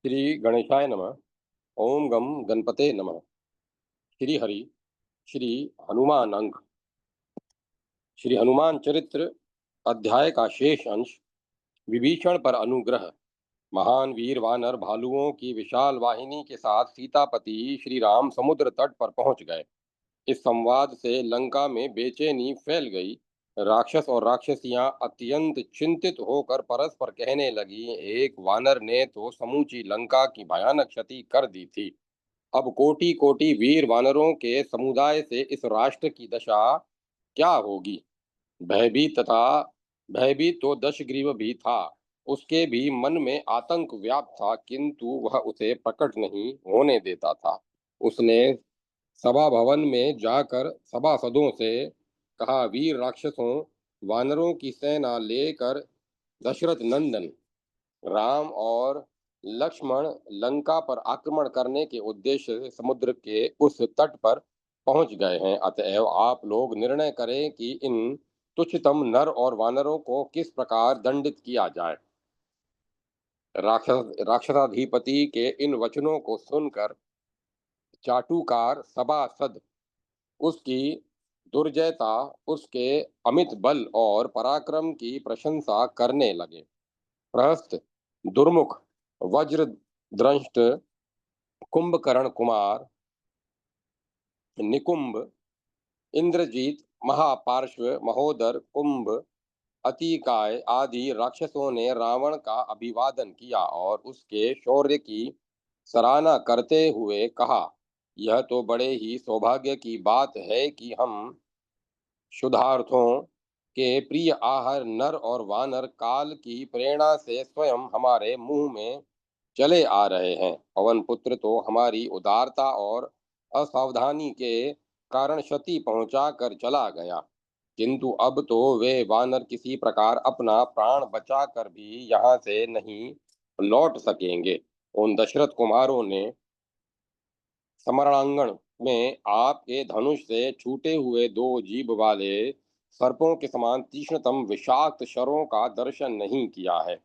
श्री गणेशाय नमः। ओम गम गणपते नमः। श्री हरि। श्री हनुमान अंक। श्री हनुमान चरित्र अध्याय का शेष अंश। विभीषण पर अनुग्रह। महान वीर वानर भालुओं की विशाल वाहिनी के साथ सीतापति श्री राम समुद्र तट पर पहुंच गए। इस संवाद से लंका में बेचैनी फैल गई। राक्षस और राक्षसियां अत्यंत चिंतित होकर परस्पर कहने लगी, एक वानर ने तो समूची लंका की भयानक क्षति कर दी थी। अब कोटि कोटि वीर वानरों के समुदाय से इस राष्ट्र की दशा क्या होगी। भयभीत तथा भयभीत तो दशग्रीव भी था। उसके भी मन में आतंक व्याप्त था, किंतु वह उसे प्रकट नहीं होने देता था। उसने सभा भवन में जाकर सभासदों से कहा, वीर राक्षसों, वानरों की सेना लेकर दशरथ नंदन राम और लक्ष्मण लंका पर आक्रमण करने के उद्देश्य से समुद्र के उस तट पर पहुंच गए हैं। अतएव आप लोग निर्णय करें कि इन तुच्छतम नर और वानरों को किस प्रकार दंडित किया जाए। राक्षसाधिपति के इन वचनों को सुनकर चाटुकार सभासद उसकी दुर्जयता, उसके अमित बल और पराक्रम की प्रशंसा करने लगे। प्रहस्त, दुर्मुख, वज्र दंष्ट, कुंभकर्ण कुमार, निकुंभ, इंद्रजीत, महापार्श्व, महोदर, कुंभ, अतिकाय आदि राक्षसों ने रावण का अभिवादन किया और उसके शौर्य की सराहना करते हुए कहा, यह तो बड़े ही सौभाग्य की बात है कि हम क्षुधार्थों के प्रिय आहार नर और वानर काल की प्रेरणा से स्वयं हमारे मुंह में चले आ रहे हैं। पवन पुत्र तो हमारी उदारता और असावधानी के कारण क्षति पहुंचा कर चला गया, किंतु अब तो वे वानर किसी प्रकार अपना प्राण बचा कर भी यहाँ से नहीं लौट सकेंगे। उन दशरथ कुमारों ने समरांगण में आपके धनुष से छूटे हुए दो जीभ वाले सर्पों के समान तीक्ष्णतम विषाक्त शरों का दर्शन नहीं किया है।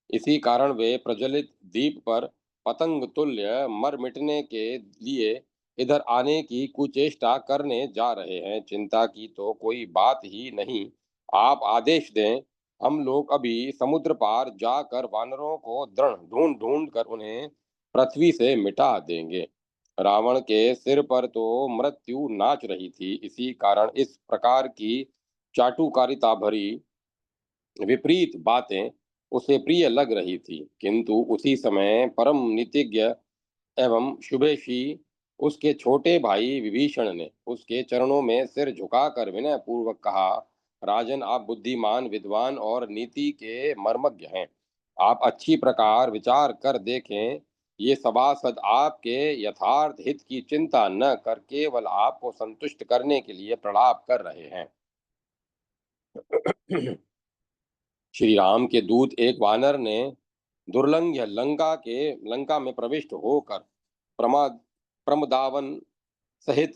इसी कारण वे प्रज्वलित दीप पर पतंग तुल्य मर मिटने के लिए इधर आने की कुचेष्टा करने जा रहे हैं। चिंता की तो कोई बात ही नहीं। आप आदेश दें, हम लोग अभी समुद्र पार जाकर वानरों को दृढ़ ढूंढ ढूंढ कर उन्हें पृथ्वी से मिटा देंगे। रावण के सिर पर तो मृत्यु नाच रही थी, इसी कारण इस प्रकार की चाटुकारिता भरी विपरीत बातें उसे प्रिय लग रही थी। किंतु उसी समय परम नीतिज्ञ एवं शुभेशी उसके छोटे भाई विभीषण ने उसके चरणों में सिर झुकाकर विनय पूर्वक कहा, राजन, आप बुद्धिमान, विद्वान और नीति के मर्मज्ञ हैं। आप अच्छी प्रकार विचार कर देखें। ये सभासद आपके यथार्थ हित की चिंता न कर केवल आपको संतुष्ट करने के लिए प्रलाप कर रहे हैं। श्री राम के दूत एक वानर ने दुर्लंघ्य लंका में प्रविष्ट होकर प्रमाद प्रमदावन सहित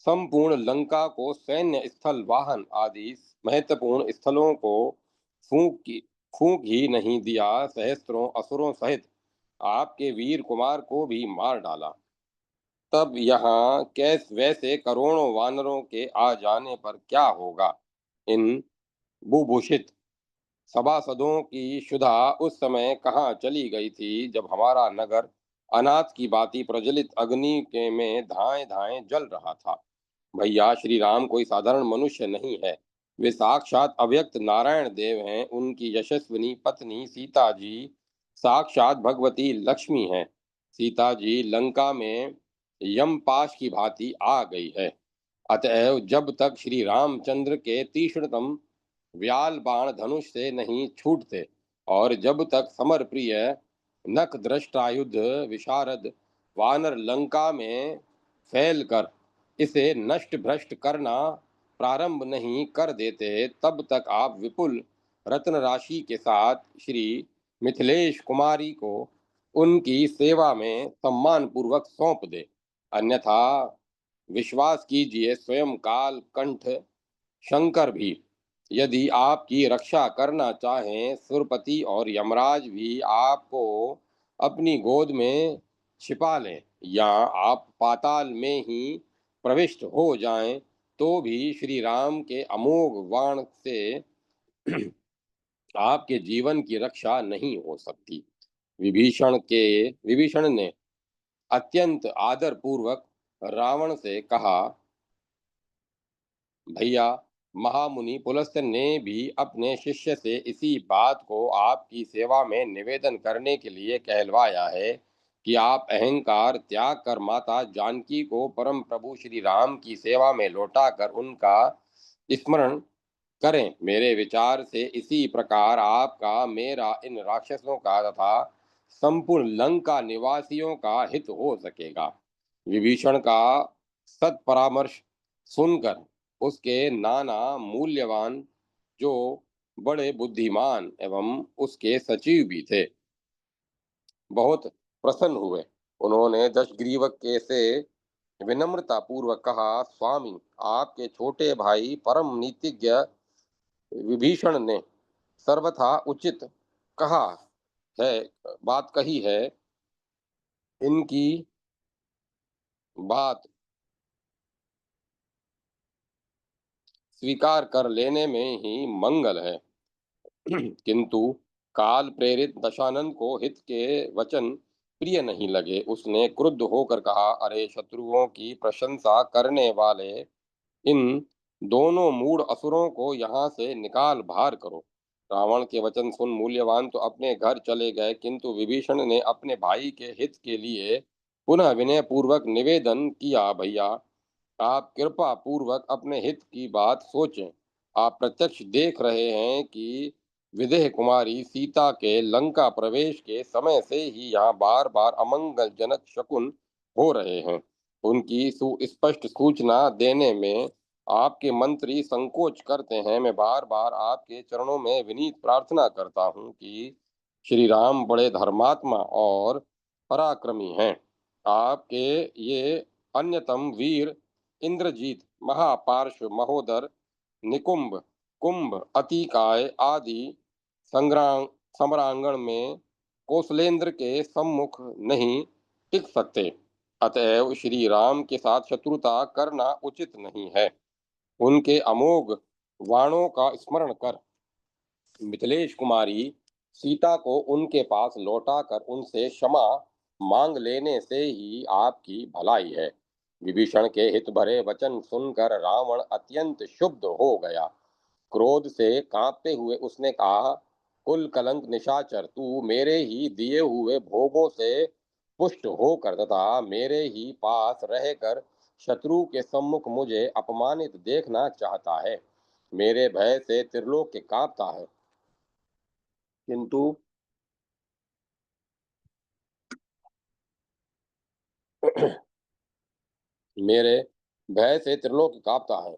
संपूर्ण लंका को सैन्य स्थल, वाहन आदि महत्वपूर्ण स्थलों को फूंक ही नहीं दिया, सहस्त्रों असुरों सहित आपके वीर कुमार को भी मार डाला। तब यहाँ कैस वैसे करोड़ों वानरों के आ जाने पर क्या होगा। इन बुभूषित सभासदों की क्षुधा उस समय कहाँ चली गई थी, जब हमारा नगर अनाथ की भांति प्रज्वलित अग्नि के में धाएं धाएं जल रहा था। भैया, श्री राम कोई साधारण मनुष्य नहीं है। वे साक्षात अव्यक्त नारायण देव हैं। उनकी यशस्विनी पत्नी सीता जी साक्षात भगवती लक्ष्मी हैं। सीता जी लंका में यमपाश की भांति आ गई है। अतएव जब तक श्री रामचंद्र के तीक्ष्णतम व्याल बाण धनुष से नहीं छूटते और जब तक समर प्रिय नख दृष्टायुध विशारद वानर लंका में फैल कर इसे नष्ट भ्रष्ट करना प्रारंभ नहीं कर देते, तब तक आप विपुल रत्न राशि के साथ श्री मिथिलेश कुमारी को उनकी सेवा में सम्मान पूर्वक सौंप दे। अन्यथा विश्वास कीजिए, स्वयं काल कंठ शंकर भी यदि आपकी रक्षा करना चाहें, सुरपति और यमराज भी आपको अपनी गोद में छिपा लें या आप पाताल में ही प्रविष्ट हो जाएं, तो भी श्री राम के अमोघ बाण से आपके जीवन की रक्षा नहीं हो सकती। विभीषण ने अत्यंत आदर पूर्वक रावण से कहा, भैया, महामुनि पुलस्त्य ने भी अपने शिष्य से इसी बात को आपकी सेवा में निवेदन करने के लिए कहलवाया है कि आप अहंकार त्याग कर माता जानकी को परम प्रभु श्री राम की सेवा में लौटाकर उनका स्मरण करें। मेरे विचार से इसी प्रकार आपका, मेरा, इन राक्षसों का तथा संपूर्ण लंका निवासियों का हित हो सकेगा। विभीषण का सत परामर्श सुनकर उसके नाना मूल्यवान, जो बड़े बुद्धिमान एवं उसके सचिव भी थे, बहुत प्रसन्न हुए। उन्होंने दशग्रीव के से विनम्रता पूर्वक कहा, स्वामी, आपके छोटे भाई परम नीतिज्ञ विभीषण ने सर्वथा उचित कहा है, बात कही है। इनकी बात स्वीकार कर लेने में ही मंगल है। किंतु काल प्रेरित दशानन को हित के वचन प्रिय नहीं लगे। उसने क्रुद्ध होकर कहा, अरे शत्रुओं की प्रशंसा करने वाले इन दोनों मूढ़ असुरों को यहाँ से निकाल बाहर करो। रावण के वचन सुन मूल्यवान तो अपने घर चले गए, किंतु विभीषण ने अपने भाई के हित के लिए पुनः विनय पूर्वक निवेदन किया, भैया, आप कृपा पूर्वक अपने हित की बात सोचें। आप प्रत्यक्ष देख रहे हैं कि विदेह कुमारी सीता के लंका प्रवेश के समय से ही यहाँ बार बार अमंगलजनक शकुन हो रहे हैं। उनकी सुस्पष्ट सूचना देने में आपके मंत्री संकोच करते हैं। मैं बार बार आपके चरणों में विनीत प्रार्थना करता हूँ कि श्री राम बड़े धर्मात्मा और पराक्रमी हैं। आपके ये अन्यतम वीर इंद्रजीत, महापार्श्व महोदर, निकुंभ, कुंभ, अतिकाय आदि संग्राम सम्रांगण में कौशलेंद्र के सम्मुख नहीं टिक सकते। अतएव श्री राम के साथ शत्रुता करना उचित नहीं है। उनके अमोघ वाणों का स्मरण कर मिथिलेश कुमारी सीता को उनके पास लौटाकर उनसे क्षमा मांग लेने से ही आपकी भलाई है। विभीषण के हित भरे वचन सुनकर रावण अत्यंत क्षुब्ध हो गया। क्रोध से कांपते हुए उसने कहा, कुल कलंक निशाचर, तू मेरे ही दिए हुए भोगों से पुष्ट होकर तथा मेरे ही पास रहकर शत्रु के सम्मुख मुझे अपमानित देखना चाहता है। मेरे भय से त्रिलोक कांपता है, किंतु मेरे भय से त्रिलोक कांपता है,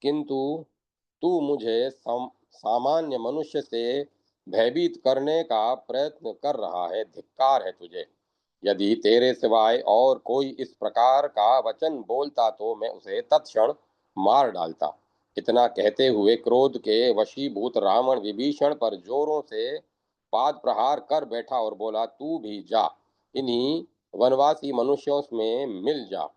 किंतु तू मुझे सामान्य मनुष्य से भयभीत करने का प्रयत्न कर रहा है। धिक्कार है तुझे। यदि तेरे सिवाय और कोई इस प्रकार का वचन बोलता तो मैं उसे तत्क्षण मार डालता। इतना कहते हुए क्रोध के वशीभूत रावण विभीषण पर जोरों से पाद प्रहार कर बैठा और बोला, तू भी जा, इन्हीं वनवासी मनुष्यों में मिल जा।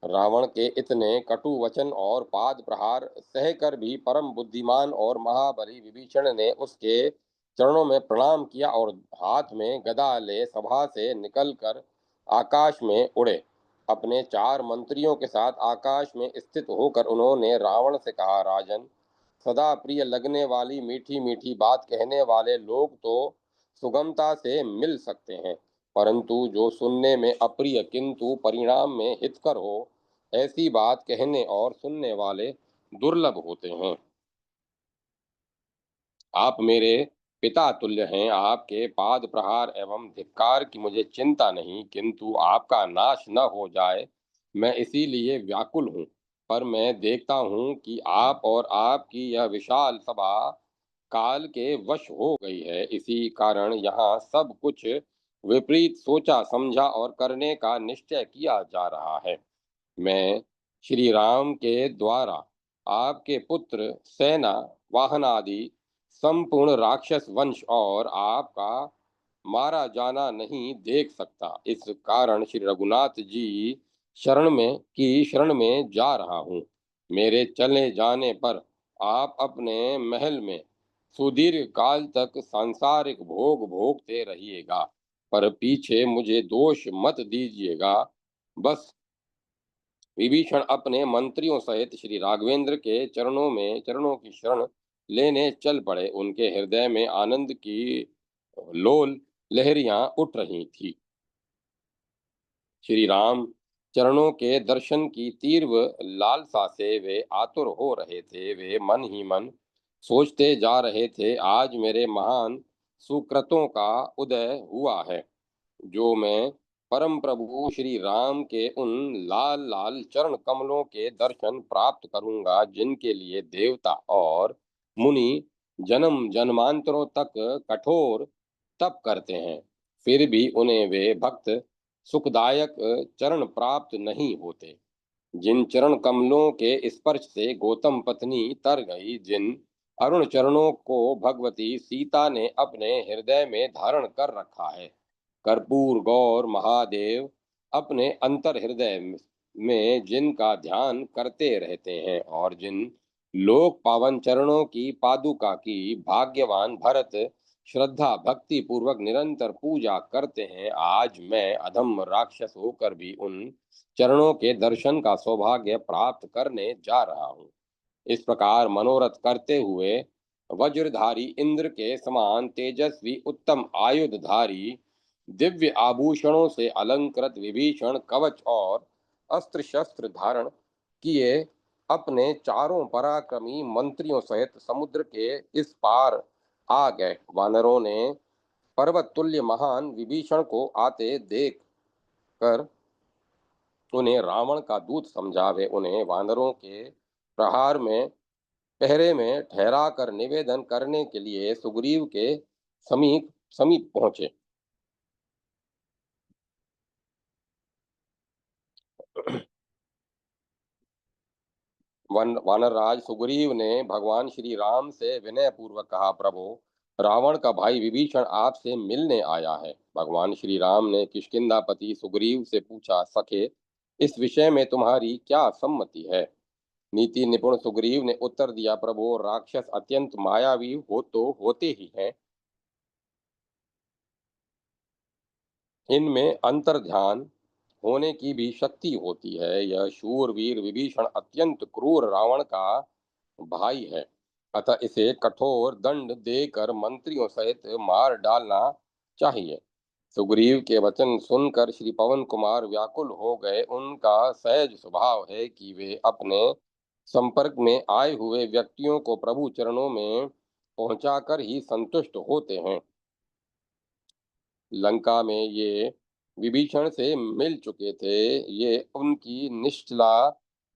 रावण के इतने कटु वचन और पाद प्रहार सहकर भी परम बुद्धिमान और महाबली विभीषण ने उसके चरणों में प्रणाम किया और हाथ में गदा ले सभा से निकलकर आकाश में उड़े। अपने चार मंत्रियों के साथ आकाश में स्थित होकर उन्होंने रावण से कहा, राजन, सदा प्रिय लगने वाली मीठी मीठी बात कहने वाले लोग तो सुगमता से मिल सकते हैं, परंतु जो सुनने में अप्रिय किंतु परिणाम में हितकर हो, ऐसी बात कहने और सुनने वाले दुर्लभ होते हैं। आप मेरे पिता तुल्य हैं। आपके पाद प्रहार एवं धिक्कार की मुझे चिंता नहीं, किंतु आपका नाश न हो जाए, मैं इसीलिए व्याकुल हूँ। पर मैं देखता हूँ कि आप और आपकी यह विशाल सभा काल के वश हो गई है। इसी कारण यहाँ सब कुछ विपरीत सोचा समझा और करने का निश्चय किया जा रहा है। मैं श्री राम के द्वारा आपके पुत्र, सेना, वाहन आदि संपूर्ण राक्षस वंश और आपका मारा जाना नहीं देख सकता। इस कारण श्री रघुनाथ जी शरण में जा रहा हूँ। मेरे चले जाने पर आप अपने महल में सुदीर्घ काल तक सांसारिक भोग भोगते रहिएगा, पर पीछे मुझे दोष मत दीजिएगा। बस विभीषण अपने मंत्रियों सहित श्री राघवेंद्र के चरणों की शरण लेने चल पड़े। उनके हृदय में आनंद की लोल लहरियां उठ रही थी। श्री राम चरणों के दर्शन की तीव्र लालसा से वे आतुर हो रहे थे। वे मन ही मन सोचते जा रहे थे, आज मेरे महान सुकृतों का उदय हुआ है, जो मैं परम प्रभु श्री राम के उन लाल लाल चरण कमलों के दर्शन प्राप्त करूंगा, जिनके लिए देवता और मुनि जन्म जन्मांतरों तक कठोर तप करते हैं, फिर भी उन्हें वे भक्त सुखदायक चरण प्राप्त नहीं होते। जिन चरण कमलों के स्पर्श से गौतम पत्नी तर गई, जिन अरुण चरणों को भगवती सीता ने अपने हृदय में धारण कर रखा है, कर्पूर गौर महादेव अपने अंतर हृदय में जिनका ध्यान करते रहते हैं, और जिन लोक पावन चरणों की पादुका की भाग्यवान भरत श्रद्धा भक्ति पूर्वक निरंतर पूजा करते हैं, आज मैं अधम राक्षस होकर भी उन चरणों के दर्शन का सौभाग्य प्राप्त करने जा रहा हूँ। इस प्रकार मनोरथ करते हुए वज्रधारी इंद्र के समान तेजस्वी उत्तम आयुधधारी दिव्य आभूषणों से अलंकृत विभीषण कवच और अस्त्र शस्त्र धारण किए अपने चारों पराक्रमी मंत्रियों सहित समुद्र के इस पार आ गए। वानरों ने पर्वत तुल्य महान विभीषण को आते देख कर उन्हें रावण का दूत समझा। वे उन्हें वानरों के प्रहार में पहरे में ठहरा कर निवेदन करने के लिए सुग्रीव के समीप समीप पहुंचे। वानरराज सुग्रीव ने भगवान श्री राम से विनय पूर्वक कहा, प्रभु, रावण का भाई विभीषण आपसे मिलने आया है। भगवान श्री राम ने किष्किंधापति सुग्रीव से पूछा, सखे, इस विषय में तुम्हारी क्या सम्मति है? नीति निपुण सुग्रीव ने उत्तर दिया, प्रभु, राक्षस अत्यंत मायावी हो तो होते ही हैं, इनमें अंतर्ध्यान होने की भी शक्ति होती है। यह शूरवीर विभीषण अत्यंत क्रूर रावण का भाई है, अतः इसे कठोर दंड देकर मंत्रियों सहित मार डालना चाहिए। सुग्रीव के वचन सुनकर श्री पवन कुमार व्याकुल हो गए। उनका सहज स्वभाव है कि वे अपने संपर्क में आए हुए व्यक्तियों को प्रभु चरणों में पहुंचाकर ही संतुष्ट होते हैं। लंका में ये विभीषण से मिल चुके थे। ये उनकी निष्ठला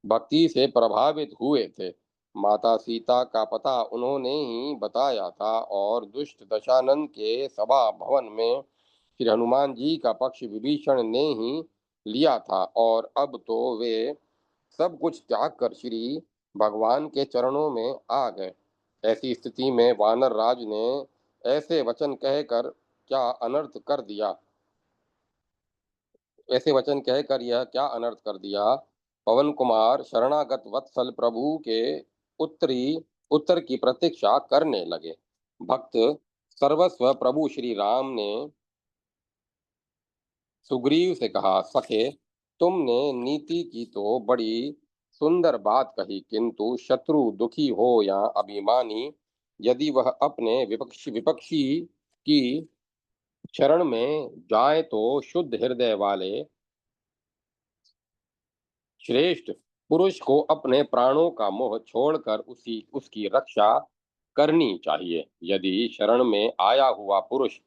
भक्ति से प्रभावित हुए थे। माता सीता का पता उन्होंने ही बताया था, और दुष्ट दशानन के सभा भवन में श्री हनुमान जी का पक्ष विभीषण ने ही लिया था, और अब तो वे सब कुछ त्याग कर श्री भगवान के चरणों में आ गए। ऐसी स्थिति में वानर राज ने ऐसे वचन कहकर क्या अनर्थ कर दिया ऐसे वचन कहकर यह क्या अनर्थ कर दिया। पवन कुमार शरणागत वत्सल प्रभु के उत्तरी उत्तर की प्रतीक्षा करने लगे। भक्त सर्वस्व प्रभु श्री राम ने सुग्रीव से कहा, सखे, तुमने नीति की तो बड़ी सुंदर बात कही, किंतु शत्रु दुखी हो या अभिमानी, यदि वह अपने विपक्षी की शरण में जाए तो शुद्ध हृदय वाले श्रेष्ठ पुरुष को अपने प्राणों का मोह छोड़कर उसकी रक्षा करनी चाहिए। यदि शरण में आया हुआ पुरुष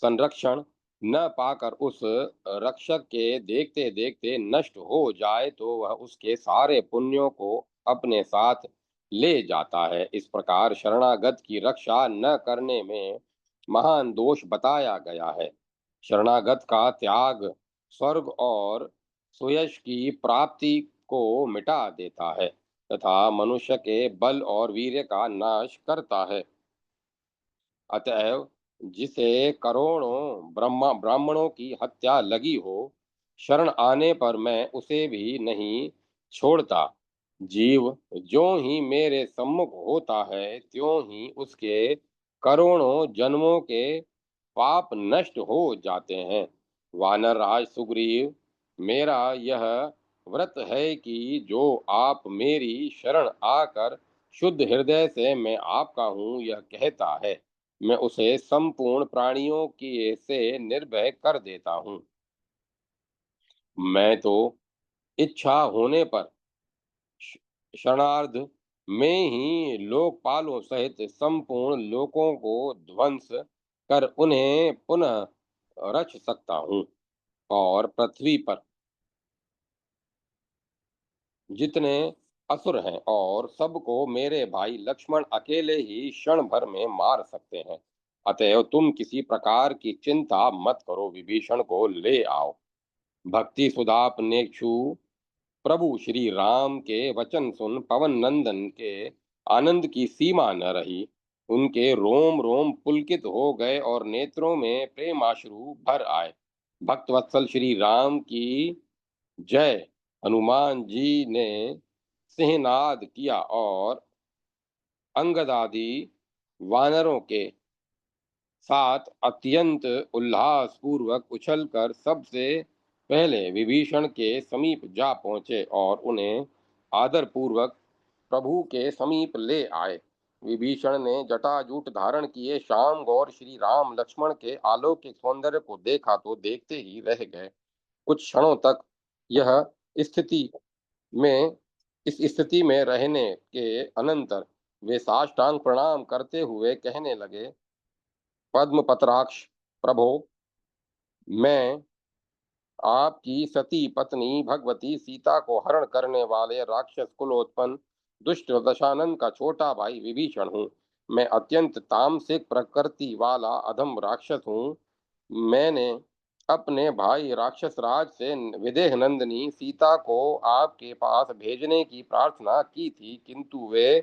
संरक्षण न पाकर उस रक्षक के देखते देखते नष्ट हो जाए, तो वह उसके सारे पुण्यों को अपने साथ ले जाता है। इस प्रकार शरणागत की रक्षा न करने में महान दोष बताया गया है। शरणागत का त्याग स्वर्ग और सुयश की प्राप्ति को मिटा देता है। तथा मनुष्य के बल और वीर्य का नाश करता है। अतएव जिसे करोड़ों ब्राह्मणों की हत्या लगी हो, शरण आने पर मैं उसे भी नहीं छोड़ता। जीव ज्यों ही मेरे सम्मुख होता है, त्यों ही उसके करोड़ों जन्मों के पाप नष्ट हो जाते हैं। वानर राज सुग्रीव, मेरा यह व्रत है कि जो आप मेरी शरण आकर शुद्ध हृदय से मैं आपका हूँ यह कहता है, मैं उसे संपूर्ण प्राणियों की से निर्भय कर देता हूँ। मैं तो इच्छा होने पर श- क्षणार्ध में ही लोकपालों सहित संपूर्ण लोकों को ध्वंस कर उन्हें पुनः रच सकता हूँ। और पृथ्वी पर जितने असुर हैं और सबको मेरे भाई लक्ष्मण अकेले ही क्षण भर में मार सकते हैं। अतएव तुम किसी प्रकार की चिंता मत करो, विभीषण को ले आओ। भक्ति सुधाप नेक्षु प्रभु श्री राम के वचन सुन पवन नंदन के आनंद की सीमा न रही। उनके रोम रोम पुलकित हो गए और नेत्रों में प्रेमाश्रु भर आए। भक्तवत्सल श्री राम की जय हनुमान जी ने सिंहनाद किया और अंगद आदि वानरों के साथ अत्यंत उल्लास पूर्वक उछलकर सबसे पहले विभीषण के समीप जा पहुंचे और उन्हें आदर पूर्वक प्रभु के समीप ले आए। विभीषण ने जटाजूट धारण किए श्याम गौर श्री राम लक्ष्मण के अलौकिक सौंदर्य को देखा तो देखते ही रह गए। कुछ क्षणों तक यह स्थिति में इस स्थिति में रहने के अनंतर वे साष्टांग प्रणाम करते हुए कहने लगे, पद्म पत्राक्ष प्रभो, मैं आपकी सती पत्नी भगवती सीता को हरण करने वाले राक्षस कुलोत्पन्न दुष्ट दशानन का छोटा भाई विभीषण हूँ। मैं अत्यंत तामसिक प्रकृति वाला अधम राक्षस हूँ। मैंने अपने भाई राक्षस राज से विदेह नंदिनी सीता को आपके पास भेजने की प्रार्थना की थी, किंतु वे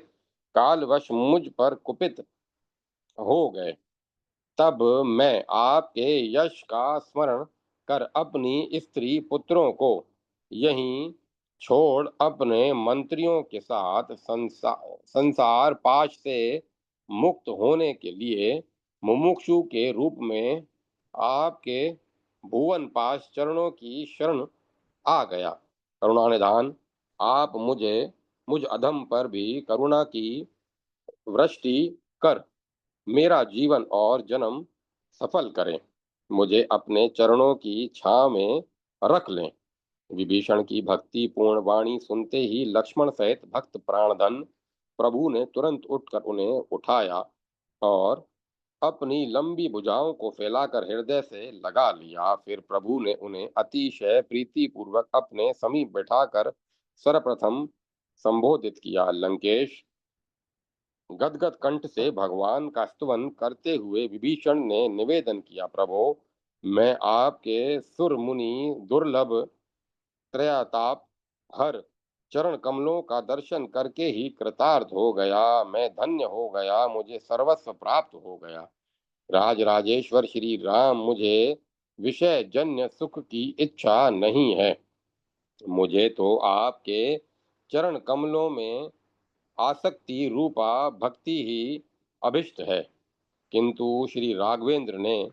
कालवश मुझ पर कुपित हो गए। तब मैं आपके यश का स्मरण कर अपनी स्त्री पुत्रों को यहीं छोड़ अपने मंत्रियों के साथ संसार पाश से मुक्त होने के लिए मुमुक्षु के रूप में आपके भुवन पाश चरणों की शरण आ गया। करुणानिधान, आप मुझ अधम पर भी करुणा की वृष्टि कर मेरा जीवन और जन्म सफल करें, मुझे अपने चरणों की छाह में रख लें। विभीषण की भक्ति पूर्ण वाणी सुनते ही लक्ष्मण सहित भक्त प्राणधन प्रभु ने तुरंत उठकर उन्हें उठाया और अपनी लंबी भुजाओं को फैलाकर हृदय से लगा लिया। फिर प्रभु ने उन्हें अतिशय प्रीति पूर्वक अपने समीप बैठाकर सर्वप्रथम संबोधित किया। लंकेश, गदगद कंठ से भगवान का स्तुवन करते हुए विभीषण ने निवेदन किया, प्रभो, मैं आपके सुर मुनि दुर्लभ त्रयाताप हर चरण कमलों का दर्शन करके ही कृतार्थ हो गया। मैं धन्य हो गया, मुझे सर्वस्व प्राप्त हो गया। राज राजेश्वर श्री राम, मुझे विषय जन्य सुख की इच्छा नहीं है। मुझे तो आपके चरण कमलों में आसक्ति रूपा भक्ति ही अभिष्ट है। किंतु श्री राघवेंद्र ने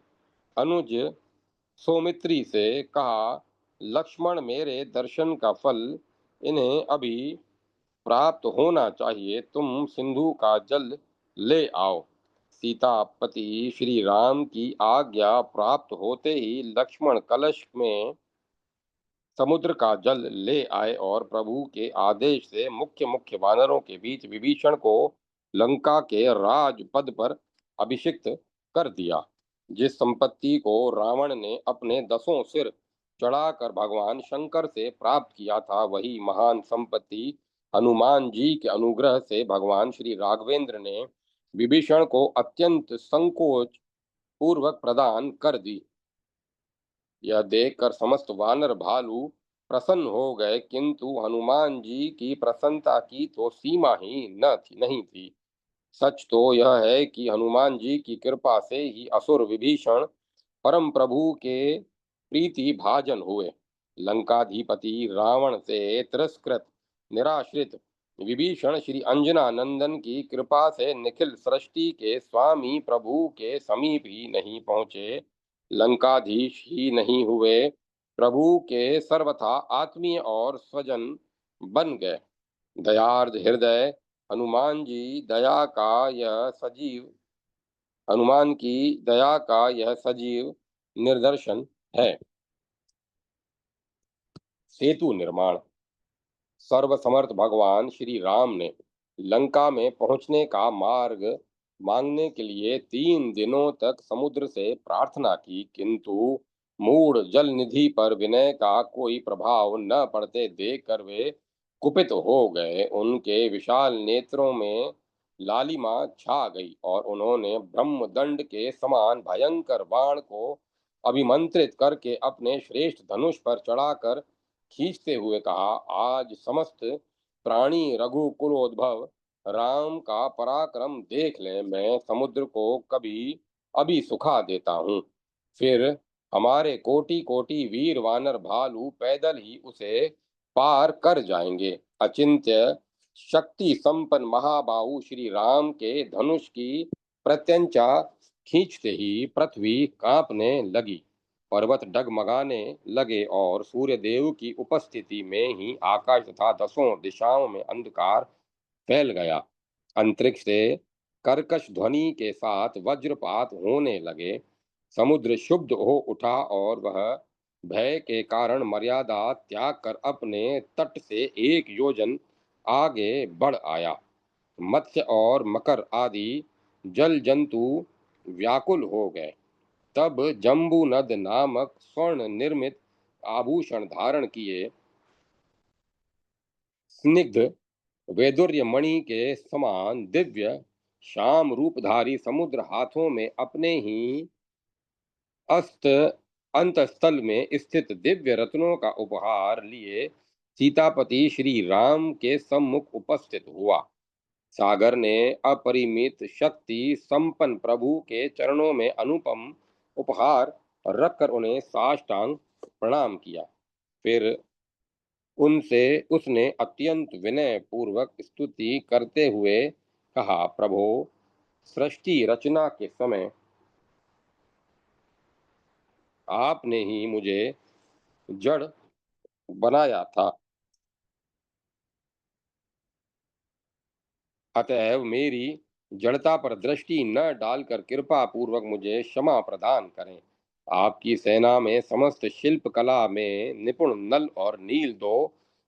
अनुज सौमित्री से कहा, लक्ष्मण, मेरे दर्शन का फल इन्हें अभी प्राप्त होना चाहिए। तुम सिंधु का जल ले आओ। सीतापति श्री राम की आज्ञा प्राप्त होते ही लक्ष्मण कलश में समुद्र का जल ले आए और प्रभु के आदेश से मुख्य मुख्य वानरों के बीच विभीषण को लंका के राजपद पर अभिषिक्त कर दिया। जिस संपत्ति को रावण ने अपने 10 सिर चढ़ाकर भगवान शंकर से प्राप्त किया था, वही महान संपत्ति हनुमान जी के अनुग्रह से भगवान श्री राघवेंद्र ने विभीषण को अत्यंत संकोच पूर्वक प्रदान कर दी। यह देखकर समस्त वानर भालू प्रसन्न हो गए, किंतु हनुमान जी की प्रसन्नता की तो सीमा ही न थी नहीं थी। सच तो यह है कि हनुमान जी की कृपा से ही असुर विभीषण परम प्रभु के प्रीति भाजन हुए। लंकाधिपति रावण से तिरस्कृत निराश्रित विभीषण श्री अंजना नंदन की कृपा से निखिल सृष्टि के स्वामी प्रभु के समीप ही नहीं पहुंचे, लंकाधीश ही नहीं हुए, प्रभु के सर्वथा आत्मीय और स्वजन बन गए। दयार्द हृदय हनुमान जी दया का यह सजीव हनुमान की दया का यह सजीव निदर्शन है। सेतु निर्माण। सर्वसमर्थ भगवान श्री राम ने लंका में पहुंचने का मार्ग मांगने के लिए 3 दिनों तक समुद्र से प्रार्थना की, किंतु मूढ़ जल निधि पर विनय का कोई प्रभाव न पड़ते देखकर वे कुपित हो गए। उनके विशाल नेत्रों में लालिमा छा गई और उन्होंने ब्रह्मदंड के समान भयंकर बाण को अभिमंत्रित करके अपने श्रेष्ठ धनुष पर चढ़ाकर खींचते हुए कहा, आज समस्त प्राणी रघुकुलोद्भव राम का पराक्रम देख लें, मैं समुद्र को कभी अभी सुखा देता हूँ, फिर हमारे कोटि कोटि वीर वानर भालू पैदल ही उसे पार कर जाएंगे। अचिंत्य शक्ति संपन्न महाबाहु श्री राम के धनुष की प्रत्यंचा खींचते ही पृथ्वी कांपने लगी, पर्वत डगमगाने लगे और सूर्यदेव की उपस्थिति में ही आकाश तथा दसों दिशाओं में अंधकार फैल गया। अंतरिक्ष से कर्कश ध्वनि के साथ वज्रपात होने लगे, समुद्र क्षुब्ध हो उठा और वह भय के कारण मर्यादा त्याग कर अपने तट से 1 योजन आगे बढ़ आया। मत्स्य और मकर आदि जल जंतु व्याकुल हो गए। तब जम्बूनद नामक स्वर्ण निर्मित आभूषण धारण किए स्निग्ध वैदुर्य मणि के समान दिव्य श्याम रूपधारी समुद्र हाथों में अपने ही अस्त अंतस्थल में स्थित दिव्य रत्नों का उपहार लिए सीतापति श्री राम के सम्मुख उपस्थित हुआ। सागर ने अपरिमित शक्ति संपन्न प्रभु के चरणों में अनुपम उपहार रखकर उन्हें साष्टांग प्रणाम किया। फिर उनसे उसने अत्यंत विनय पूर्वक स्तुति करते हुए कहा, प्रभो, सृष्टि रचना के समय आपने ही मुझे जड़ बनाया था, अतएव मेरी जड़ता पर दृष्टि न डालकर कृपा पूर्वक मुझे क्षमा प्रदान करें। आपकी सेना में समस्त शिल्प कला में निपुण नल और नील 2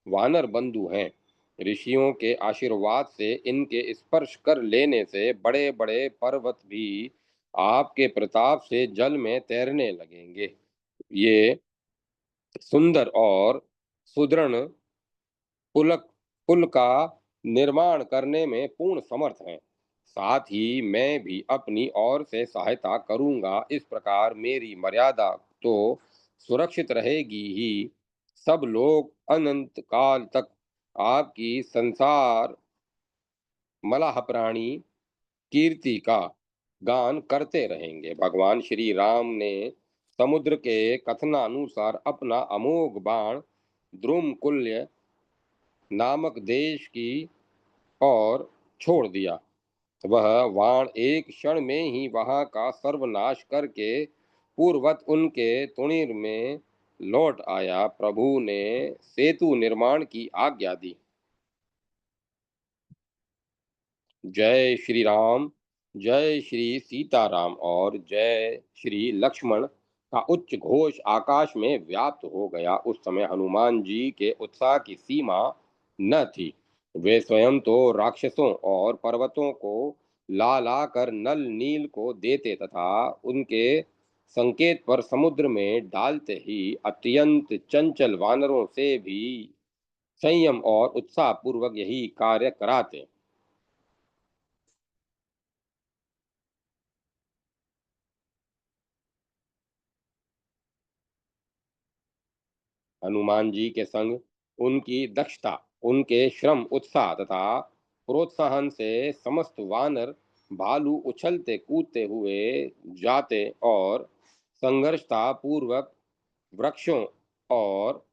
वानर बंधु हैं। ऋषियों के आशीर्वाद से इनके स्पर्श कर लेने से बड़े बड़े पर्वत भी आपके प्रताप से जल में तैरने लगेंगे। ये सुंदर और सुदृढ़ पुलक पुल का निर्माण करने में पूर्ण समर्थ हैं। साथ ही मैं भी अपनी ओर से सहायता करूंगा, इस प्रकार मेरी मर्यादा तो सुरक्षित रहेगी ही, सब लोग अनंत काल तक आपकी संसार मलाह प्राणी कीर्ति का गान करते रहेंगे। भगवान श्री राम ने समुद्र के कथनानुसार अपना अमोघ बाण द्रुमकुल्य नामक देश की ओर छोड़ दिया। वह वाण एक क्षण में ही वहां का सर्वनाश करके पूर्वत उनके तुणीर में लौट आया। प्रभु ने सेतु निर्माण की आज्ञा दी। जय श्री राम, जय श्री सीताराम और जय श्री लक्ष्मण का उच्च घोष आकाश में व्याप्त हो गया। उस समय हनुमान जी के उत्साह की सीमा न थी। वे स्वयं तो राक्षसों और पर्वतों को ला ला कर नल नील को देते तथा उनके संकेत पर समुद्र में डालते ही अत्यंत चंचल वानरों से भी संयम और उत्साह पूर्वक यही कार्य कराते। हनुमान जी के संग उनकी दक्षता, उनके श्रम, उत्साह तथा प्रोत्साहन से समस्त वानर भालू उछलते कूदते हुए जाते और संघर्षता पूर्वक वृक्षों और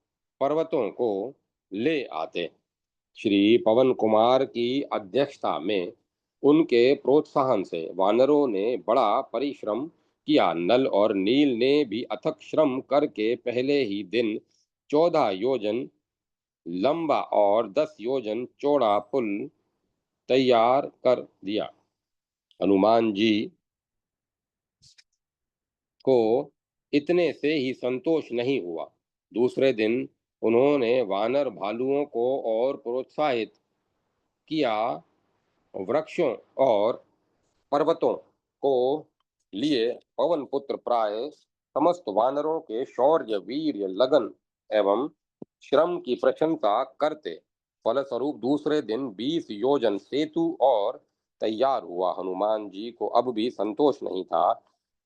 पर्वतों को ले आते। श्री पवन कुमार की अध्यक्षता में उनके प्रोत्साहन से वानरों ने बड़ा परिश्रम किया। नल और नील ने भी अथक श्रम करके पहले ही दिन 14 योजन लंबा और 10 योजन चौड़ा पुल तैयार कर दिया। हनुमान जी को इतने से ही संतोष नहीं हुआ। दूसरे दिन उन्होंने वानर भालुओं को और प्रोत्साहित किया। वृक्षों और पर्वतों को लिए पवन पुत्र प्राय समस्त वानरों के शौर्य, वीर्य, लगन एवं श्रम की प्रशंसा करते। फलस्वरूप दूसरे दिन 20 योजन सेतु और तैयार हुआ। हनुमान जी को अब भी संतोष नहीं था।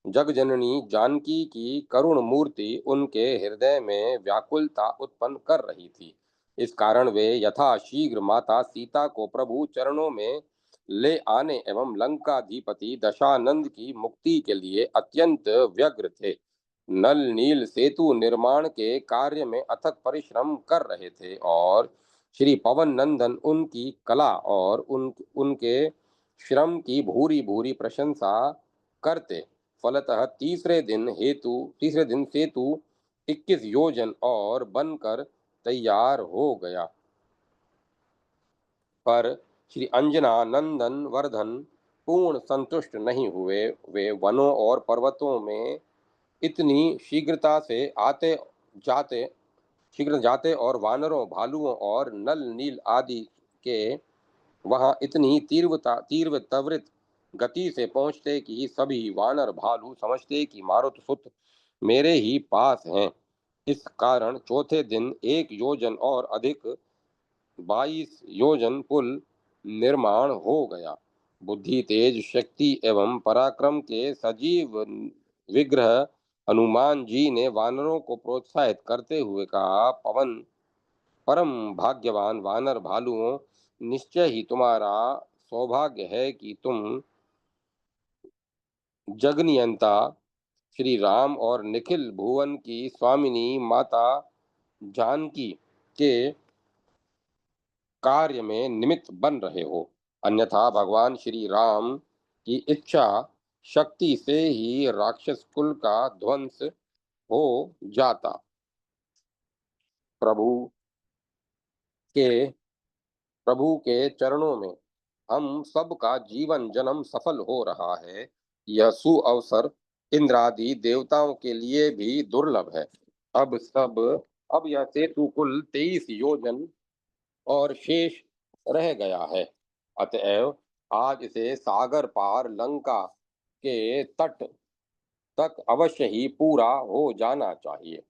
जगजननी जानकी की करुण मूर्ति उनके हृदय में व्याकुलता उत्पन्न कर रही थी। इस कारण वे यथाशीघ्र माता सीता को प्रभु चरणों में ले आने एवं लंकाधिपति दशानंद की मुक्ति के लिए अत्यंत व्यग्र थे। नल नील सेतु निर्माण के कार्य में अथक परिश्रम कर रहे थे और श्री पवन नंदन उनकी कला और उनके श्रम की भूरी भूरी प्रशंसा करते। फलतः तीसरे दिन सेतु 21 योजन और बनकर तैयार हो गया। पर श्री अंजना नंदन वर्धन पूर्ण संतुष्ट नहीं हुए। वे वनों और पर्वतों में इतनी जाते शीघ्र जाते और वानरों, भालुओं और नल नील आदि के वहां इतनी तीव्र त्वरित गति से पहुंचते कि सभी वानर भालू समझते कि मारुत सुत मेरे ही पास हैं। इस कारण चौथे दिन 1 योजन और अधिक 22 योजन पुल निर्माण हो गया। बुद्धि, तेज, शक्ति एवं पराक्रम के सजीव विग्रह हनुमान जी ने वानरों को प्रोत्साहित करते हुए कहा, पवन परम भाग्यवान वानर भालुओं, निश्चय ही तुम्हारा सौभाग्य है कि तुम जगनियंता श्री राम और निखिल भुवन की स्वामिनी माता जानकी के कार्य में निमित्त बन रहे हो। अन्यथा भगवान श्री राम की इच्छा शक्ति से ही राक्षस कुल का ध्वंस हो जाता। प्रभु के प्रभु के चरणों में हम सबका जीवन जन्म सफल हो रहा है। यह सुअवसर इंद्रादि देवताओं के लिए भी दुर्लभ है। अब सब अब यह सेतु कुल 23 योजन और शेष रह गया है। अतएव आज इसे सागर पार लंका के तट तक अवश्य ही पूरा हो जाना चाहिए।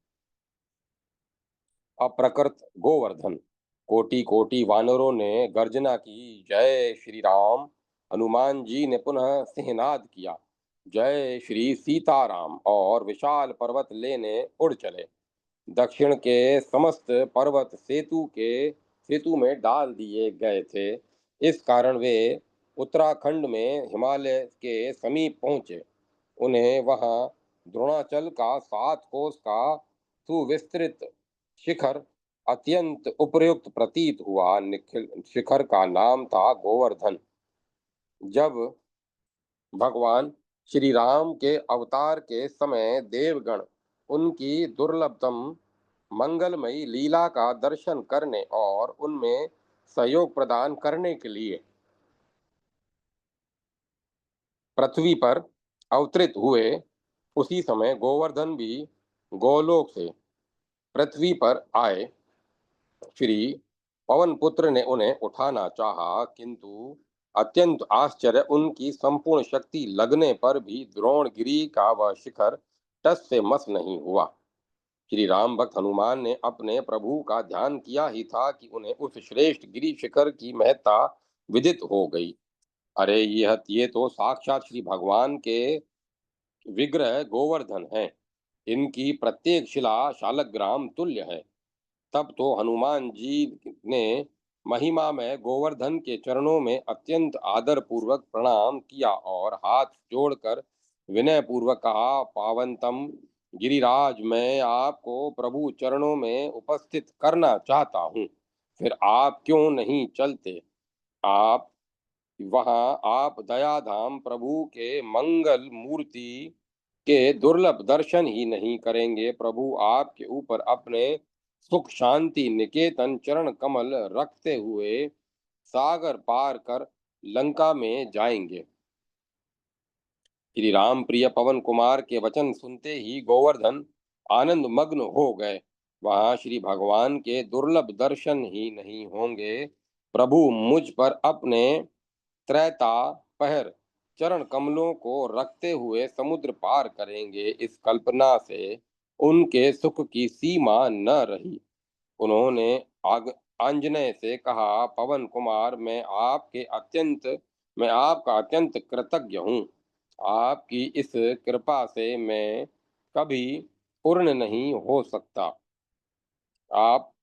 अप्रकृत गोवर्धन। कोटि कोटि वानरों ने गर्जना की, जय श्री राम। हनुमान जी ने पुनः सिंहनाद किया, जय श्री सीताराम, और विशाल पर्वत लेने उड़ चले। दक्षिण के समस्त पर्वत सेतु में डाल दिए गए थे। इस कारण वे उत्तराखंड में हिमालय के समीप पहुंचे। उन्हें वहां द्रोणाचल का 7 कोस का सुविस्तृत शिखर अत्यंत उपयुक्त प्रतीत हुआ। निखिल शिखर का नाम था गोवर्धन। जब भगवान श्री राम के अवतार के समय देवगण उनकी दुर्लभतम मंगलमयी लीला का दर्शन करने और उनमें सहयोग प्रदान करने के लिए पृथ्वी पर अवतरित हुए, उसी समय गोवर्धन भी गोलोक से पृथ्वी पर आए। श्री पवन पुत्र ने उन्हें उठाना चाहा, किंतु अत्यंत आश्चर्य, उनकी संपूर्ण शक्ति लगने पर भी द्रोणगिरी का वह शिखर टस से मस नहीं हुआ। श्री राम भक्त हनुमान ने अपने प्रभु का ध्यान किया ही था कि उन्हें उस श्रेष्ठ गिरी शिखर की महत्ता विदित हो गई। अरे ये तो साक्षात श्री भगवान के विग्रह गोवर्धन हैं। इनकी प्रत्येक शिला शालग्राम तुल्य है। तब तो हनुमान जी ने महिमा में गोवर्धन के चरणों में अत्यंत आदर पूर्वक प्रणाम किया और हाथ जोड़कर विनय पूर्वक कहा, पावनतम गिरिराज, मैं आपको प्रभु चरणों में उपस्थित करना चाहता हूँ। फिर आप क्यों नहीं चलते? आप वहां आप दयाधाम प्रभु के मंगल मूर्ति के दुर्लभ दर्शन ही नहीं करेंगे, प्रभु आपके ऊपर अपने सुख शांति निकेतन चरण कमल रखते हुए सागर पार कर लंका में जाएंगे। श्री राम प्रिय पवन कुमार के वचन सुनते ही गोवर्धन आनंद मग्न हो गए। वहां श्री भगवान के दुर्लभ दर्शन ही नहीं होंगे, प्रभु मुझ पर अपने त्रैता पहर चरण कमलों को रखते हुए समुद्र पार करेंगे। इस कल्पना से उनके सुख की सीमा न रही। उन्होंने आग आंजनेय से कहा, पवन कुमार, मैं आपका अत्यंत कृतज्ञ हूँ। आपकी इस कृपा से मैं कभी पूर्ण नहीं हो सकता। आप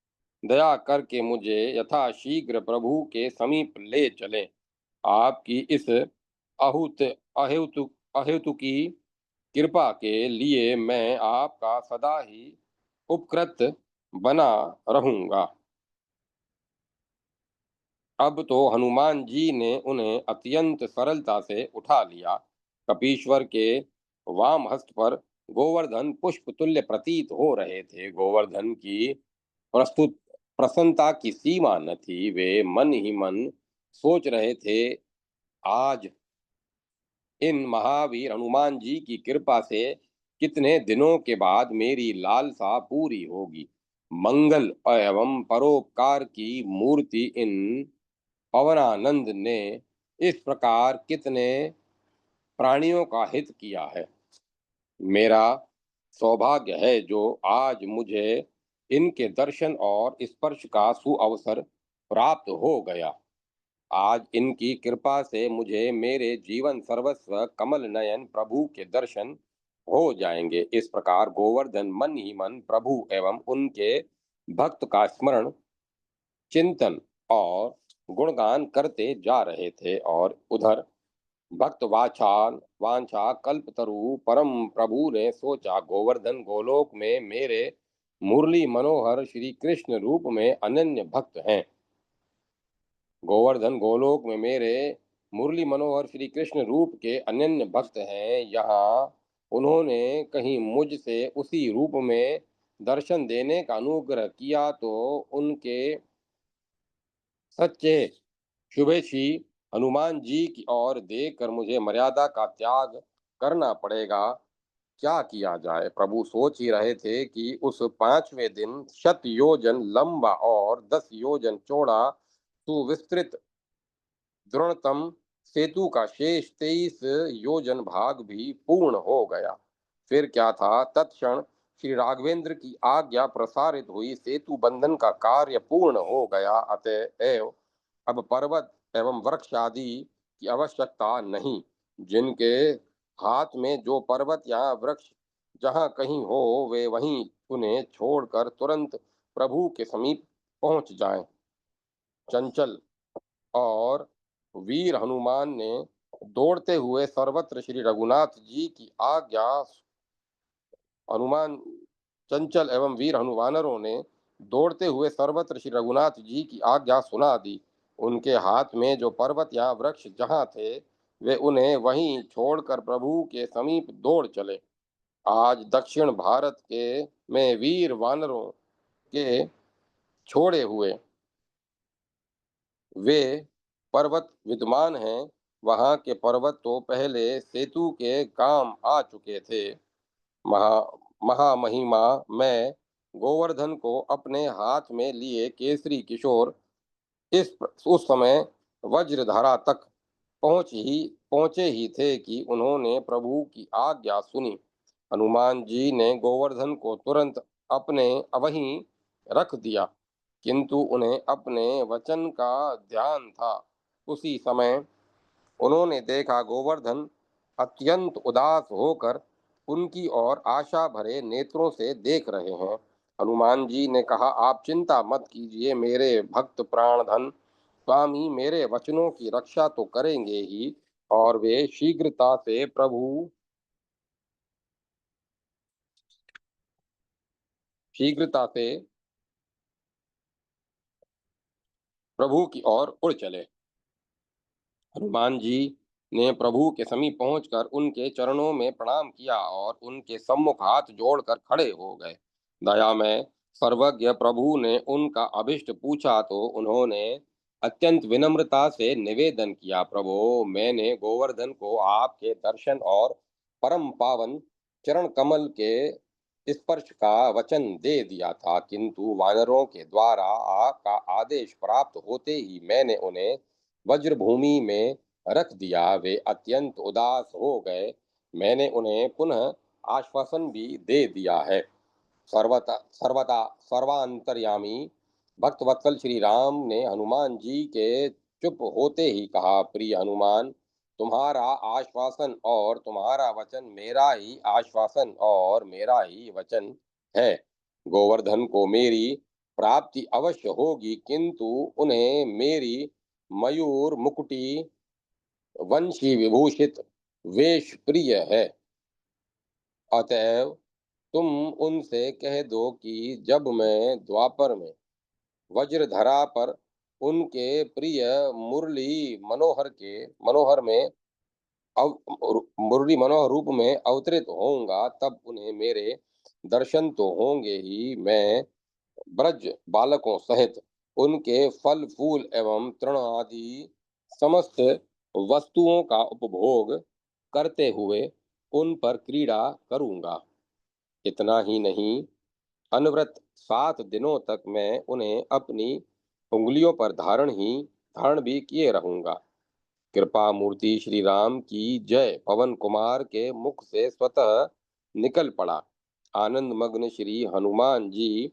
दया करके मुझे यथाशीघ्र प्रभु के समीप ले चलें। आपकी इस अहुत अहेतु अहेतुकी कृपा के लिए मैं आपका सदा ही उपकृत बना रहूंगा। अब तो हनुमान जी ने उन्हें अत्यंत सरलता से उठा लिया। कपीश्वर के वाम हस्त पर गोवर्धन पुष्प तुल्य प्रतीत हो रहे थे। गोवर्धन की प्रस्तुत प्रसन्नता की सीमा न थी। वे मन ही मन सोच रहे थे, आज इन महावीर हनुमान जी की कृपा से कितने दिनों के बाद मेरी लालसा पूरी होगी। मंगल एवं परोपकार की मूर्ति इन पवनानंद ने इस प्रकार कितने प्राणियों का हित किया है। मेरा सौभाग्य है जो आज मुझे इनके दर्शन और स्पर्श का सुअवसर प्राप्त हो गया। आज इनकी कृपा से मुझे मेरे जीवन सर्वस्व कमल नयन प्रभु के दर्शन हो जाएंगे। इस प्रकार गोवर्धन मन ही मन प्रभु एवं उनके भक्त का स्मरण, चिंतन और गुणगान करते जा रहे थे, और उधर भक्त वाछान वांछा कल्पतरु परम प्रभु ने सोचा, गोवर्धन गोलोक में मेरे मुरली मनोहर श्री कृष्ण रूप में अनन्य भक्त हैं। गोवर्धन गोलोक में मेरे मुरली मनोहर श्री कृष्ण रूप के अनन्य भक्त हैं। यहाँ उन्होंने कहीं मुझसे उसी रूप में दर्शन देने का अनुग्रह किया तो उनके सच्चे शुभेच्छी हनुमान जी की ओर देखकर मुझे मर्यादा का त्याग करना पड़ेगा। क्या किया जाए? प्रभु सोच ही रहे थे कि उस 5वें दिन 100 योजन लंबा और 10 योजन चौड़ा सुविस्तृत दृढ़तम सेतु का शेष 23 योजन भाग भी पूर्ण हो गया। फिर क्या था, तत्क्षण श्री राघवेंद्र की आज्ञा प्रसारित हुई। सेतु बंधन का कार्य पूर्ण हो गया। अतएव अब पर्वत एवं वृक्ष आदि की आवश्यकता नहीं। जिनके हाथ में जो पर्वत या वृक्ष जहाँ कहीं हो, वे वहीं उन्हें छोड़कर तुरंत प्रभु के समीप पहुंच जाएं। चंचल और वीर हनुमान ने दौड़ते हुए सर्वत्र श्री रघुनाथ जी की आज्ञा हनुमान चंचल एवं वीर हनुमानरों ने दौड़ते हुए सर्वत्र श्री रघुनाथ जी की आज्ञा सुना दी। उनके हाथ में जो पर्वत या वृक्ष जहाँ थे, वे उन्हें वहीं छोड़कर प्रभु के समीप दौड़ चले। आज दक्षिण भारत के में वीर वानरों के छोड़े हुए वे पर्वत विद्यमान हैं। वहां के पर्वत तो पहले सेतु के काम आ चुके थे। महा महामहिमा में गोवर्धन को अपने हाथ में लिए केसरी किशोर उस समय वज्रधारा तक पहुंचे ही थे कि उन्होंने प्रभु की आज्ञा सुनी। हनुमान जी ने गोवर्धन को तुरंत अपने वहीं रख दिया, किंतु उन्हें अपने वचन का ध्यान था। उसी समय उन्होंने देखा, गोवर्धन अत्यंत उदास होकर उनकी ओर आशा भरे नेत्रों से देख रहे हैं। हनुमान जी ने कहा, आप चिंता मत कीजिए मेरे भक्त प्राणधन। स्वामी मेरे वचनों की रक्षा तो करेंगे ही, और वे शीघ्रता से प्रभु की ओर उड़ चले। हनुमान जी ने प्रभु के समीप पहुंचकर उनके चरणों में प्रणाम किया और उनके सम्मुख हाथ जोड़कर खड़े हो गए। दया में सर्वज्ञ प्रभु ने उनका अभिष्ट पूछा तो उन्होंने अत्यंत विनम्रता से निवेदन किया, प्रभु मैंने गोवर्धन को आपके दर्शन और परम पावन चरण कमल के स्पर्श का वचन दे दिया था, किंतु वानरों के द्वारा आपका आदेश प्राप्त होते ही मैंने उन्हें वज्रभूमि में रख दिया। वे अत्यंत उदास हो गए। मैंने उन्हें पुनः आश्वासन भी दे दिया है। सर्वता सर्वदा सर्वांतर्यामी भक्तवत्सल श्री राम ने हनुमान जी के चुप होते ही कहा, प्रिय हनुमान, तुम्हारा आश्वासन और तुम्हारा वचन मेरा ही आश्वासन और मेरा ही वचन है। गोवर्धन को मेरी प्राप्ति अवश्य होगी, किंतु उन्हें मेरी मयूर मुकुटी वंशी विभूषित वेश प्रिय है। अतएव तुम उनसे कह दो कि जब मैं द्वापर में वज्रधरा पर उनके प्रिय मुरली मनोहर में अव मुरली मनोहर रूप में अवतरित होऊंगा, तब उन्हें मेरे दर्शन तो होंगे ही। मैं ब्रज बालकों सहित उनके फल फूल एवं तृण आदि समस्त वस्तुओं का उपभोग करते हुए उन पर क्रीड़ा करूंगा। इतना ही नहीं, अनवरत 7 दिनों तक मैं उन्हें अपनी उंगलियों पर धारण भी किए रहूंगा। कृपा मूर्ति श्री राम की जय। पवन कुमार के मुख से स्वतः निकल पड़ा। आनंद मग्न श्री हनुमान जी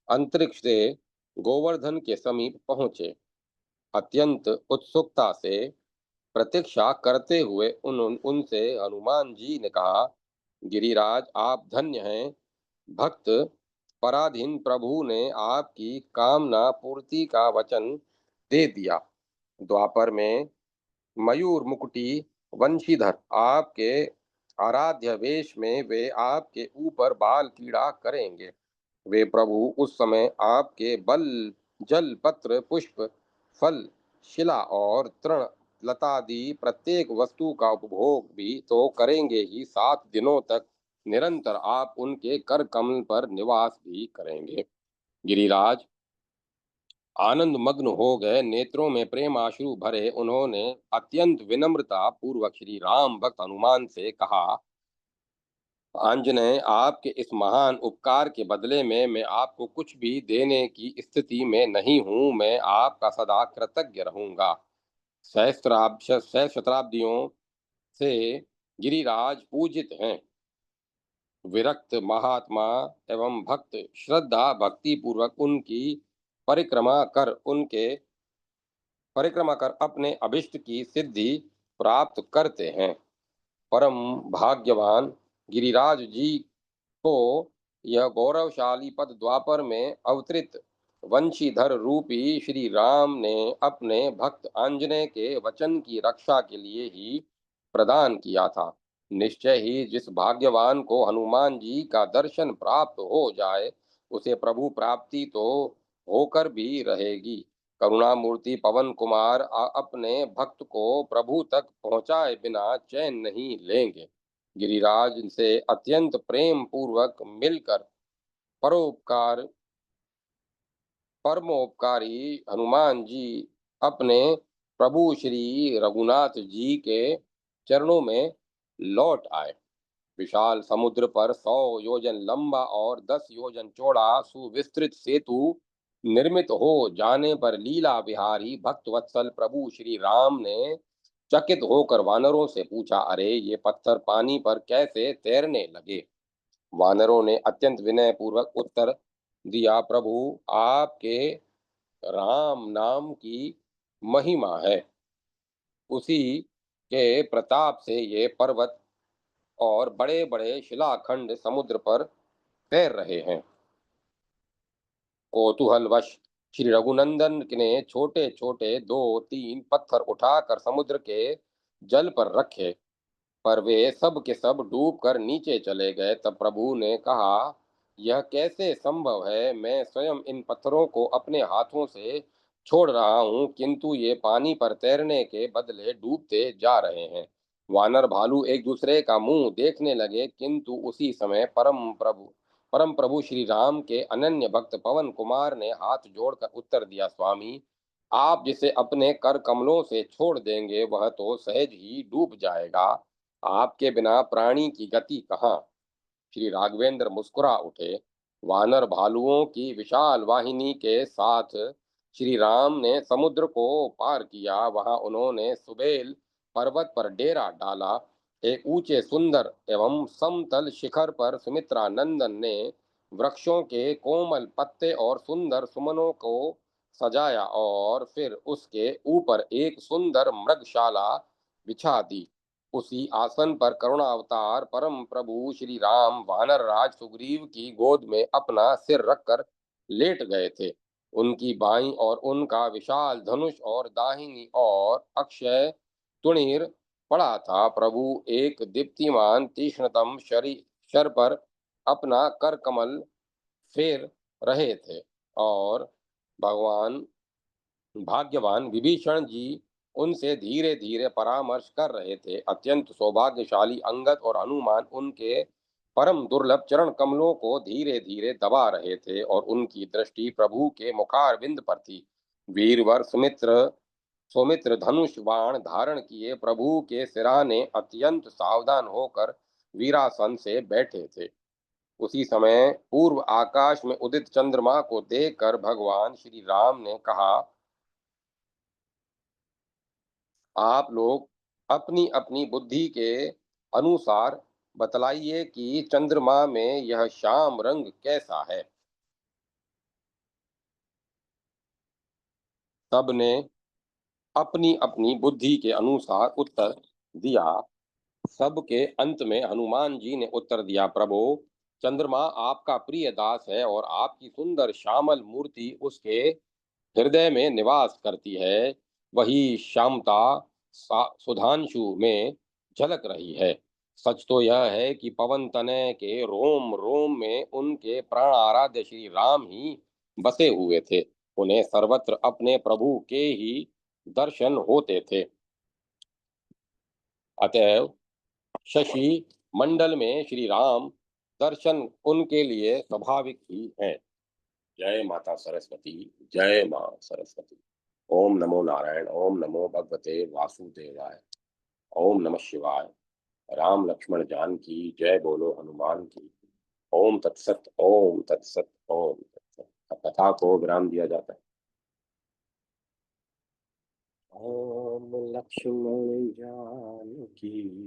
अंतरिक्ष से गोवर्धन के समीप पहुंचे। अत्यंत उत्सुकता से प्रतीक्षा करते हुए उनसे हनुमान जी ने कहा, गिरिराज आप धन्य हैं। भक्त पराधीन प्रभु ने आपकी कामना पूर्ति का वचन दे दिया। द्वापर में मयूर मुकुटी वंशीधर आपके आराध्य वेश में वे आपके ऊपर बाल क्रीड़ा करेंगे। वे प्रभु उस समय आपके बल जल पत्र पुष्प फल शिला और तृण लतादि प्रत्येक वस्तु का उपभोग भी तो करेंगे ही, 7 दिनों तक निरंतर आप उनके कर कमल पर निवास भी करेंगे। गिरिराज आनंद मग्न हो गए, नेत्रों में प्रेम आश्रु भरे। उन्होंने अत्यंत विनम्रता पूर्वक श्री राम भक्त हनुमान से कहा, आंजनेय आपके इस महान उपकार के बदले में मैं आपको कुछ भी देने की स्थिति में नहीं हूं। मैं आपका सदा कृतज्ञ रहूंगा। सहस्त्राब्दियों से गिरिराज पूजित हैं। विरक्त महात्मा एवं भक्त श्रद्धा भक्ति पूर्वक उनकी परिक्रमा कर उनके परिक्रमा कर अपने अभिष्ट की सिद्धि प्राप्त करते हैं। परम भाग्यवान गिरिराज जी को यह गौरवशाली पद द्वापर में अवतरित वंशीधर रूपी श्री राम ने अपने भक्त आंजनेय के वचन की रक्षा के लिए ही प्रदान किया था। निश्चय ही जिस भाग्यवान को हनुमान जी का दर्शन प्राप्त हो जाए, उसे प्रभु प्राप्ति तो होकर भी रहेगी। करुणामूर्ति पवन कुमार अपने भक्त को प्रभु तक पहुँचाए बिना चैन नहीं लेंगे। गिरिराज से अत्यंत प्रेम पूर्वक मिलकर परोपकार परमोपकारी हनुमान जी अपने प्रभु श्री रघुनाथ जी के चरणों में लौट आए। विशाल समुद्र पर 100 योजन लंबा और 10 योजन चौड़ा सुविस्तृत सेतु निर्मित हो जाने पर लीला विहारी भक्त वत्सल प्रभु श्री राम ने चकित होकर वानरों से पूछा, अरे ये पत्थर पानी पर कैसे तैरने लगे? वानरों ने अत्यंत विनय पूर्वक उत्तर दिया, प्रभु आपके राम नाम की महिमा है। उसी के प्रताप से ये पर्वत और बड़े बड़े शिलाखंड समुद्र पर तैर रहे हैं। कौतूहलवश श्री रघुनंदन ने छोटे छोटे दो तीन पत्थर उठाकर समुद्र के जल पर रखे, पर वे सब के सब डूबकर नीचे चले गए। तब प्रभु ने कहा, यह कैसे संभव है? मैं स्वयं इन पत्थरों को अपने हाथों से छोड़ रहा हूँ, किंतु ये पानी पर तैरने के बदले डूबते जा रहे हैं। वानर भालू एक दूसरे का मुंह देखने लगे, किंतु उसी समय परम प्रभु श्री राम के अनन्य भक्त पवन कुमार ने हाथ जोड़कर उत्तर दिया, स्वामी, आप जिसे अपने कर कमलों से छोड़ देंगे वह तो सहज ही डूब जाएगा। आपके बिना प्राणी की गति कहाँ? श्री राघवेंद्र मुस्कुरा उठे। वानर भालुओं की विशाल वाहिनी के साथ श्री राम ने समुद्र को पार किया। वहां उन्होंने सुबेल पर्वत पर डेरा डाला। एक ऊंचे सुंदर एवं समतल शिखर पर सुमित्रा नंदन ने वृक्षों के कोमल पत्ते और सुंदर सुमनों को सजाया और फिर उसके ऊपर एक सुंदर मृगशाला बिछा दी। उसी आसन पर करुणावतार परम प्रभु श्री राम वानर राज सुग्रीव की गोद में अपना सिर रखकर लेट गए थे। उनकी बाईं और उनका विशाल धनुष और दाहिनी और अक्षय तुणीर पड़ा था। प्रभु एक दीप्तिमान तीक्ष्णतम शर पर अपना कर कमल फेर रहे थे और भगवान भाग्यवान विभीषण जी उनसे धीरे धीरे परामर्श कर रहे थे। अत्यंत सौभाग्यशाली अंगद और हनुमान उनके परम दुर्लभ चरण कमलों को धीरे धीरे दबा रहे थे और उनकी दृष्टि प्रभु के मुखारविंद पर थी। वीरवर सौमित्र धनुष बाण धारण किए प्रभु के सिरहाने अत्यंत सावधान होकर वीरासन से बैठे थे। उसी समय पूर्व आकाश में उदित चंद्रमा को देखकर भगवान श्री राम ने कहा, आप लोग अपनी अपनी बुद्धि के अनुसार बतलाइए कि चंद्रमा में यह श्याम रंग कैसा है। सबने अपनी अपनी बुद्धि के अनुसार उत्तर दिया। सबके अंत में हनुमान जी ने उत्तर दिया, प्रभु, चंद्रमा आपका प्रिय दास है और आपकी सुंदर श्यामल मूर्ति उसके हृदय में निवास करती है। वही श्यामता सुधांशु में झलक रही है। सच तो यह है कि पवन तनय के रोम रोम में उनके प्राण आराध्य श्री राम ही बसे हुए थे। उन्हें सर्वत्र अपने प्रभु के ही दर्शन होते थे। अतएव शशि मंडल में श्री राम दर्शन उनके लिए स्वाभाविक ही है। जय माता सरस्वती। जय मां सरस्वती। ओम नमो नारायण। ओम नमो भगवते वासुदेवाय। ओम नमः शिवाय। राम लक्ष्मण जान की जय बोलो हनुमान की। ओम तत्सत। ओम तत्सत। ओम तत्सत। अब कथा को विराम दिया जाता है। ओम लक्ष्मण जान की